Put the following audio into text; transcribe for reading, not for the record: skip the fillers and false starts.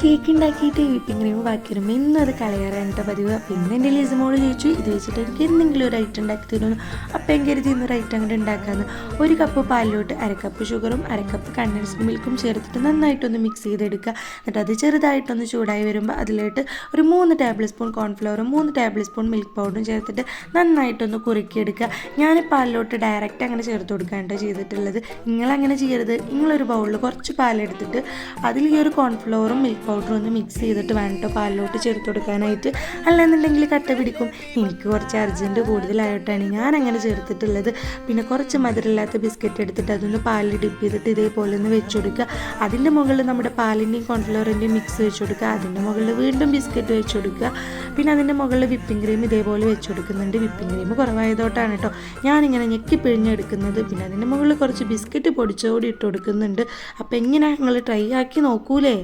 Cake ഉണ്ടാക്കിയിട്ട് whipping cream ബാക്കി വരുമ്പോൾ ഇന്നും അത് കളയാറായിട്ട് പതിവ്. പിന്നെ എൻ്റെ ലിസമോട് ചോദിച്ചു ഇത് വെച്ചിട്ട് എനിക്ക് എന്തെങ്കിലും ഒരു ഐറ്റം ഉണ്ടാക്കി തരുമെന്ന്. അപ്പം ഞാൻ കരുതി ഇന്നൊരു ഐറ്റം അങ്ങോട്ട് ഉണ്ടാക്കാമെന്ന്. 1 കപ്പ് പാലിലോട്ട് 1/2 കപ്പ് ഷുഗറും 1/2 കപ്പ് കണ്ടൻസ്ഡ് മിൽക്കും ചേർത്തിട്ട് നന്നായിട്ടൊന്ന് മിക്സ് ചെയ്തെടുക്കുക. എന്നിട്ട് അത് ചെറുതായിട്ടൊന്ന് ചൂടായി വരുമ്പോൾ അതിലോട്ട് ഒരു 3 ടേബിൾ സ്പൂൺ കോൺഫ്ലവറും 3 ടേബിൾ സ്പൂൺ മിൽക്ക് പൗഡറും ചേർത്തിട്ട് നന്നായിട്ടൊന്ന് കുറുക്കിയെടുക്കുക. ഞാൻ പാലിലോട്ട് ഡയറക്റ്റ് അങ്ങനെ ചേർത്ത് കൊടുക്കാനാണ് ചെയ്തിട്ടുള്ളത്. നിങ്ങളങ്ങനെ ചെയ്യരുത്. നിങ്ങളൊരു ബൗളിൽ കുറച്ച് പാലെടുത്തിട്ട് അതിൽ ഈ ഒരു കോൺഫ്ലവറും മിൽക്ക് പൗഡറും ഒന്ന് മിക്സ് ചെയ്തിട്ട് വേണം കേട്ടോ പാലിലോട്ട് ചേർത്ത് കൊടുക്കാനായിട്ട്. അല്ലാന്നുണ്ടെങ്കിൽ കട്ട പിടിക്കും. എനിക്ക് കുറച്ച് അർജൻറ്റ് കൂടുതലായിട്ടാണ് ഞാൻ അങ്ങനെ ചേർത്തിട്ടുള്ളത്. പിന്നെ കുറച്ച് മധുരമില്ലാത്ത ബിസ്ക്കറ്റ് എടുത്തിട്ട് അതൊന്ന് പാലിൽ ഡിപ്പ് ചെയ്തിട്ട് ഇതേപോലെ ഒന്ന് വെച്ച് കൊടുക്കുക. അതിൻ്റെ മുകളിൽ നമ്മുടെ പാലിൻ്റെയും കോൺഫ്ലവറിൻ്റെയും മിക്സ് വെച്ച് കൊടുക്കുക. അതിൻ്റെ മുകളിൽ വീണ്ടും ബിസ്ക്കറ്റ് വെച്ച് കൊടുക്കുക. പിന്നെ അതിൻ്റെ മുകളിൽ വിപ്പിംഗ് ക്രീം ഇതേപോലെ വെച്ച് കൊടുക്കുന്നുണ്ട്. വിപ്പിംഗ് ക്രീം കുറവായതോട്ടാണ് കേട്ടോ ഞാനിങ്ങനെ ഞെക്കി പിഴിഞ്ഞെടുക്കുന്നത്. പിന്നെ അതിൻ്റെ മുകളിൽ കുറച്ച് ബിസ്ക്കറ്റ് പൊടിച്ചോടി ഇട്ട് കൊടുക്കുന്നുണ്ട്. അപ്പോൾ എങ്ങനെ നിങ്ങൾ ട്രൈ ആക്കി നോക്കൂലേ?